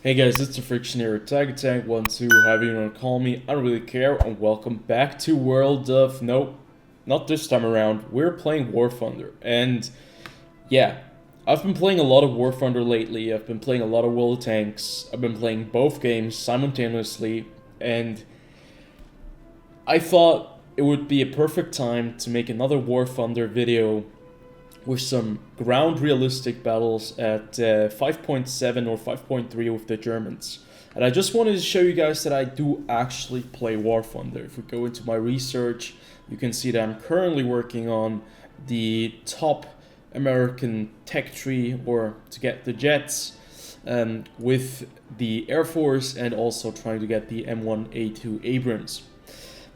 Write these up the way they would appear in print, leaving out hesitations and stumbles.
Hey guys, it's TheFrXion here, TigerTank12, however you want to call me, I don't really care, and welcome back to World of... Nope, not this time around, we're playing War Thunder, and yeah, I've been playing a lot of War Thunder lately, I've been playing a lot of World of Tanks, I've been playing both games simultaneously, and I thought it would be a perfect time to make another War Thunder video with some ground realistic battles at 5.7 or 5.3 with the Germans. And I just wanted to show you guys that I do actually play War Thunder. If we go into my research, you can see that I'm currently working on the top American tech tree, or to get the jets, with the Air Force, and also trying to get the M1A2 Abrams.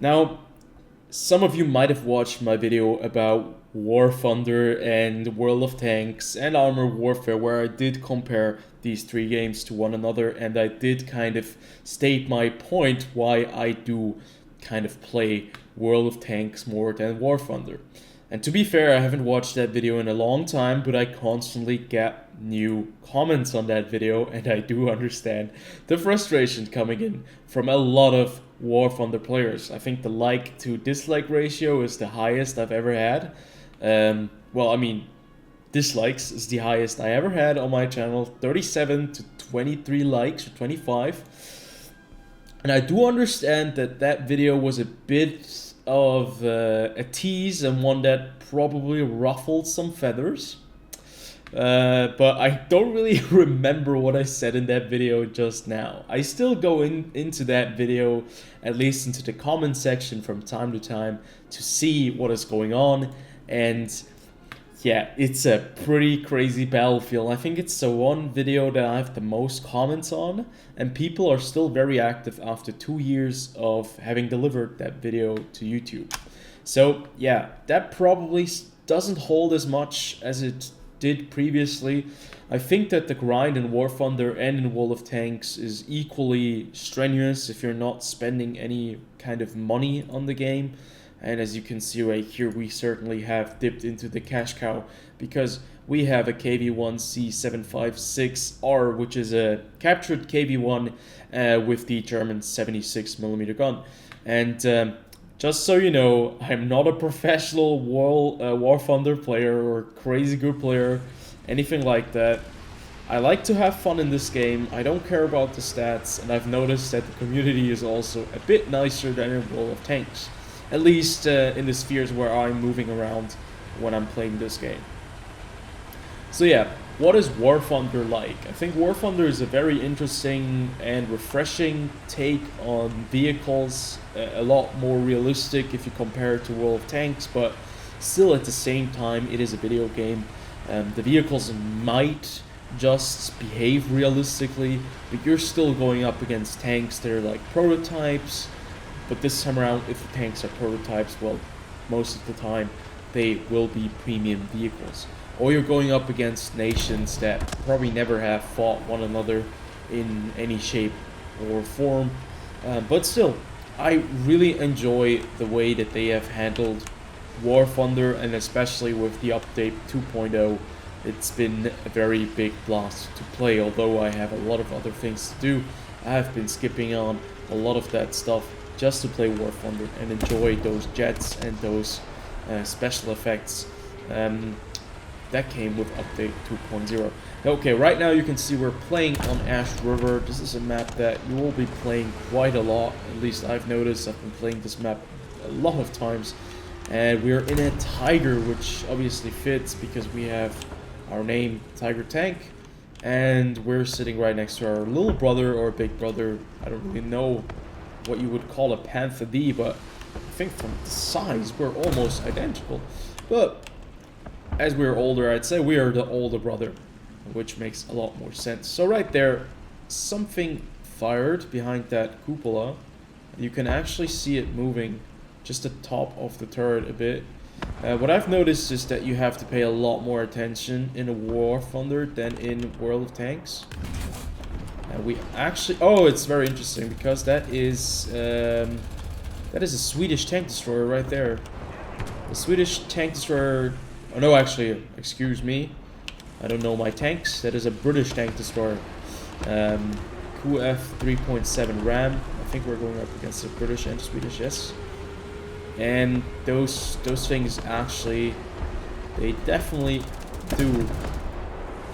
Now, some of you might have watched my video about War Thunder and World of Tanks and Armored Warfare, where I did compare these three games to one another, and I did kind of state my point why I do kind of play World of Tanks more than War Thunder. And to be fair, I haven't watched that video in a long time, but I constantly get new comments on that video, and I do understand the frustration coming in from a lot of War Thunder players. I think the like to dislike ratio is the highest I've ever had. Well, I mean, dislikes is the highest I ever had on my channel, 37 to 23 likes, or 25. And I do understand that that video was a bit of a tease, and one that probably ruffled some feathers. But I don't really remember what I said in that video just now. I still go into that video, at least into the comment section from time to time, to see what is going on. And yeah, it's a pretty crazy battlefield. I think it's the one video that I have the most comments on, and people are still very active after 2 years of having delivered that video to YouTube. So yeah, that probably doesn't hold as much as it did previously. I think that the grind in War Thunder and in World of Tanks is equally strenuous if you're not spending any kind of money on the game. And as you can see right here, we certainly have dipped into the cash cow, because we have a KV-1C756R, which is a captured KV-1 with the German 76mm gun. And just so you know, I'm not a professional War Thunder player or crazy good player, anything like that. I like to have fun in this game, I don't care about the stats, and I've noticed that the community is also a bit nicer than in World of Tanks. At least in the spheres where I'm moving around when I'm playing this game. So yeah, what is War Thunder like? I think War Thunder is a very interesting and refreshing take on vehicles, a lot more realistic if you compare it to World of Tanks, but still at the same time it is a video game. The vehicles might just behave realistically, but you're still going up against tanks that are like prototypes. But this time around, if the tanks are prototypes, well, most of the time they will be premium vehicles. Or you're going up against nations that probably never have fought one another in any shape or form. But still, I really enjoy the way that they have handled War Thunder, and especially with the update 2.0, it's been a very big blast to play. Although I have a lot of other things to do, I have been skipping on a lot of that stuff just to play War Thunder and enjoy those jets and those special effects that came with update 2.0. Okay, right now you can see we're playing on Ash River. This is a map that you will be playing quite a lot. At least I've noticed. I've been playing this map a lot of times. And we're in a Tiger, which obviously fits because we have our name, Tiger Tank. And we're sitting right next to our little brother or big brother. I don't really know what you would call a Panther D, but I think from the size we're almost identical. But as we're older, I'd say we are the older brother, which makes a lot more sense. So right there, something fired behind that cupola. You can actually see it moving just the top of the turret a bit. What I've noticed is that you have to pay a lot more attention in a War Thunder than in World of Tanks. We actually, oh, it's very interesting because that is a Swedish tank destroyer right there. The Swedish tank destroyer. Oh no, actually, excuse me. I don't know my tanks. That is a British tank destroyer. QF 3.7 RAM. I think we're going up against the British and Swedish, yes. And those things actually, they definitely do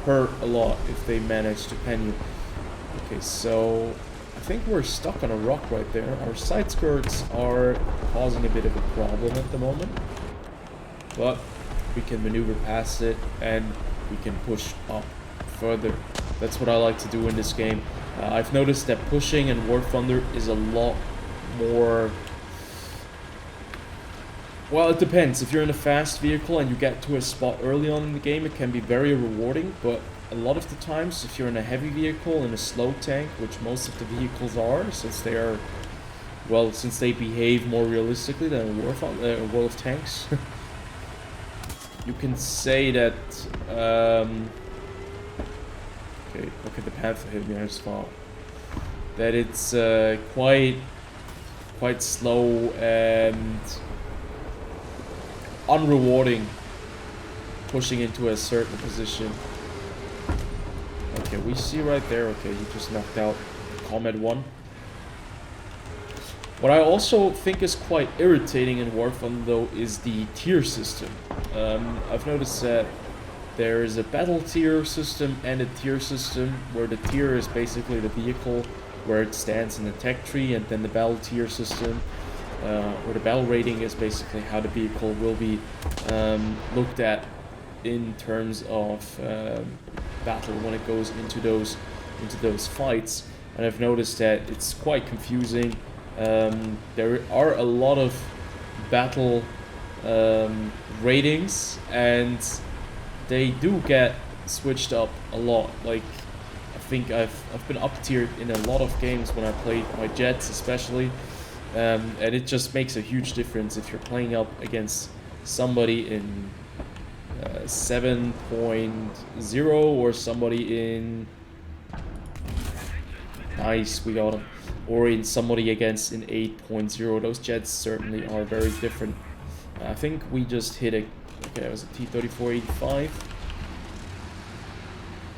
hurt a lot if they manage to pen you. Okay, so I think we're stuck on a rock right there. Our side skirts are causing a bit of a problem at the moment, but we can maneuver past it and we can push up further. That's what I like to do in this game. I've noticed that pushing in War Thunder is a lot more... Well, it depends. If you're in a fast vehicle and you get to a spot early on in the game, it can be very rewarding, but a lot of the times, if you're in a heavy vehicle, in a slow tank, which most of the vehicles are, since they are, well, since they behave more realistically than a World of Tanks, you can say that, okay, look at the path hit me, I just thought, that it's quite slow and unrewarding pushing into a certain position. Okay, we see right there, okay, you just knocked out Combat 1. What I also think is quite irritating in War Thunder, though, is the tier system. I've noticed that there is a battle tier system and a tier system, where the tier is basically the vehicle where it stands in the tech tree, and then the battle tier system, or the battle rating, is basically how the vehicle will be looked at in terms of battle when it goes into those fights. And I've noticed that it's quite confusing. There are a lot of battle ratings, and they do get switched up a lot. Like, I think I've been up tiered in a lot of games when I played my jets, especially. And it just makes a huge difference if you're playing up against somebody in 7.0 or somebody in... Nice, we got him. Or in somebody against in 8.0. Those jets certainly are very different. I think we just hit a... Okay, that was a T-34-85.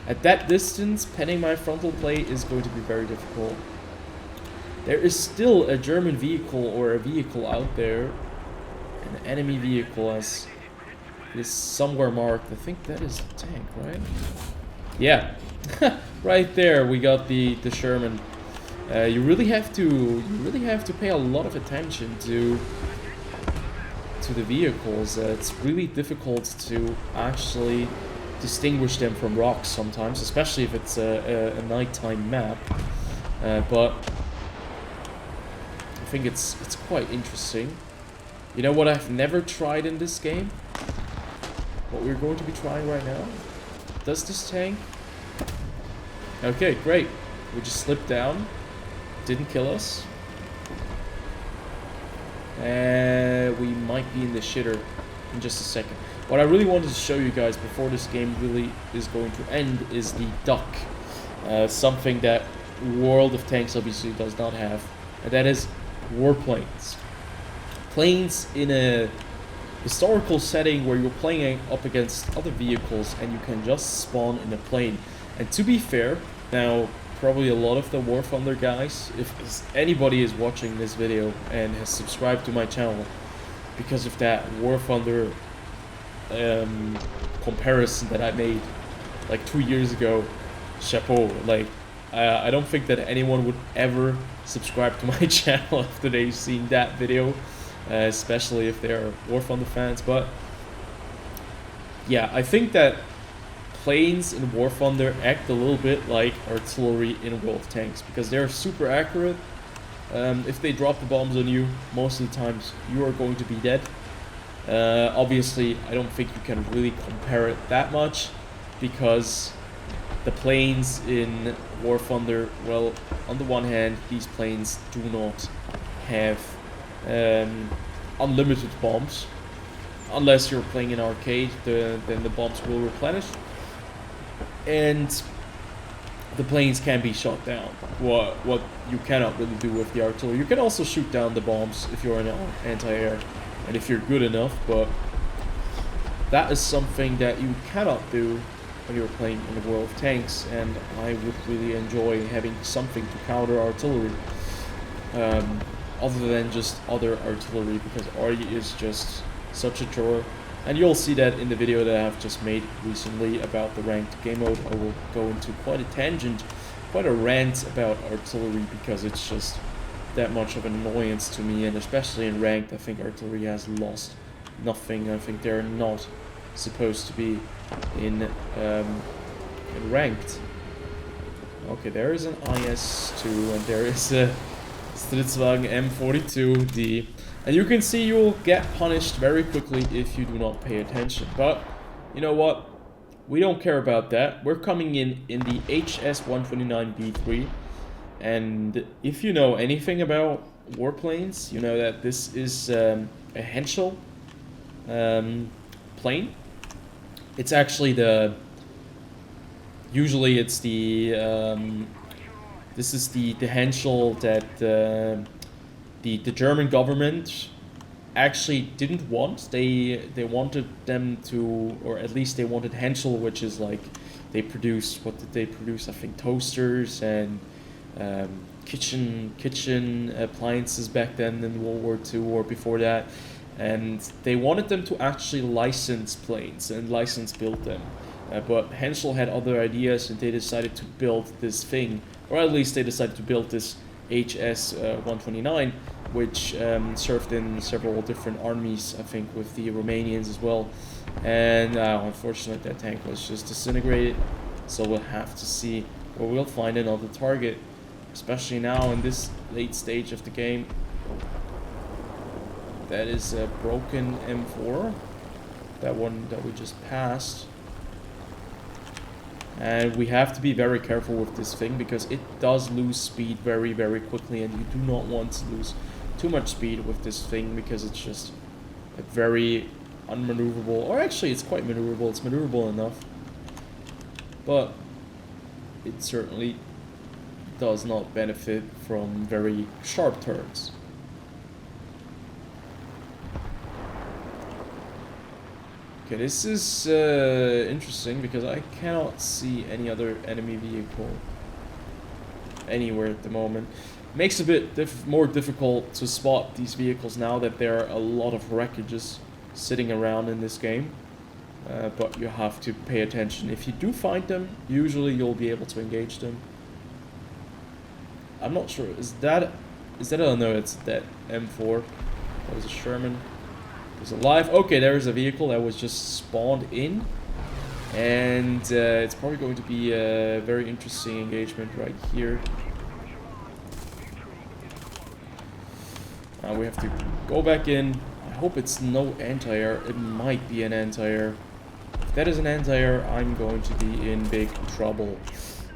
At that distance, penning my frontal plate is going to be very difficult. There is still a German vehicle or a vehicle out there, an enemy vehicle, as it is somewhere marked. I think that is a tank, right? Yeah, right there we got the Sherman. You really have to pay a lot of attention to the vehicles. It's really difficult to actually distinguish them from rocks sometimes, especially if it's a nighttime map. But I think it's quite interesting. You know what I've never tried in this game? What we're going to be trying right now? Does this tank? Okay, great. We just slipped down. Didn't kill us. And we might be in the shitter in just a second. What I really wanted to show you guys before this game really is going to end is the duck. Something that World of Tanks obviously does not have. And that is warplanes. Planes in a historical setting where you're playing up against other vehicles and you can just spawn in a plane. And to be fair, now probably a lot of the War Thunder guys, if anybody is watching this video and has subscribed to my channel because of that War Thunder comparison that I made like 2 years ago, chapeau. Like, I don't think that anyone would ever subscribe to my channel after they've seen that video, especially if they're War Thunder fans. But yeah, I think that planes in War Thunder act a little bit like artillery in World of Tanks, because they're super accurate. If they drop the bombs on you, most of the times you are going to be dead. Obviously, I don't think you can really compare it that much, because the planes in War Thunder, well, on the one hand, these planes do not have unlimited bombs. Unless you're playing in arcade, then the bombs will replenish. And the planes can be shot down. What you cannot really do with the artillery. You can also shoot down the bombs if you're in anti-air and if you're good enough, but that is something that you cannot do when you're playing in the world of tanks, and I would really enjoy having something to counter artillery, other than just other artillery, because arty is just such a chore. And you'll see that in the video that I've just made recently about the ranked game mode. I will go into quite a tangent, quite a rant about artillery, because it's just that much of an annoyance to me, and especially in ranked, I think artillery has lost nothing. I think they're not supposed to be in ranked. Okay, there is an IS-2, and there is a TheFrXion M42D. And you can see you'll get punished very quickly if you do not pay attention. But, you know what? We don't care about that. We're coming in the HS-129B3. And if you know anything about warplanes, you know that this is a Henschel plane. It's actually usually it's this is the Henschel that the German government actually didn't want. They wanted them to, or at least they wanted Henschel, which is like, they produce, what did they produce? I think toasters and kitchen appliances back then in World War II or before that. And they wanted them to actually license planes and license build them. But Henschel had other ideas, and they decided to build this thing, or at least they decided to build this HS-129, which served in several different armies, I think, with the Romanians as well. And unfortunately, that tank was just disintegrated. So we'll have to see where we'll find another target, especially now in this late stage of the game. That is a broken M4, that one that we just passed. And we have to be very careful with this thing, because it does lose speed very, very quickly, and you do not want to lose too much speed with this thing, because it's just a very unmaneuverable, or actually it's quite maneuverable, it's maneuverable enough, but it certainly does not benefit from very sharp turns. Okay, this is interesting, because I cannot see any other enemy vehicle anywhere at the moment. Makes it a bit more difficult to spot these vehicles now that there are a lot of wreckages sitting around in this game. But you have to pay attention. If you do find them, usually you'll be able to engage them. I'm not sure. Is that? Oh no, it's that M4. That was a Sherman. It's alive. Okay, there's a vehicle that was just spawned in, and it's probably going to be a very interesting engagement right here. We have to go back in. I hope it's no anti-air. It might be an anti-air. If that is an anti-air, I'm going to be in big trouble.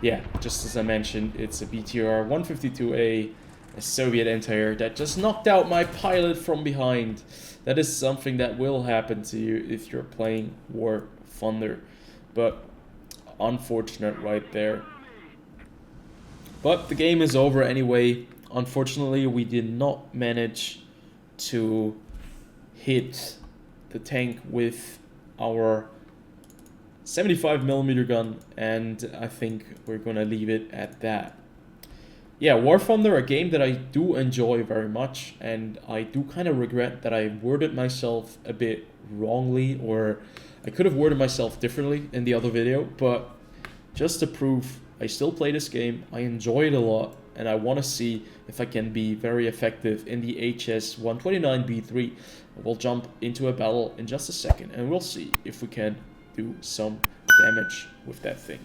Yeah, just as I mentioned, it's a BTR-152A, a Soviet anti-air that just knocked out my pilot from behind. That is something that will happen to you if you're playing War Thunder. But unfortunate right there. But the game is over anyway. Unfortunately, we did not manage to hit the tank with our 75mm gun, and I think we're gonna leave it at that. Yeah, War Thunder, a game that I do enjoy very much, and I do kind of regret that I worded myself a bit wrongly, or I could have worded myself differently in the other video, but just to prove I still play this game, I enjoy it a lot, and I want to see if I can be very effective in the HS-129B3. We'll jump into a battle in just a second, and we'll see if we can do some damage with that thing.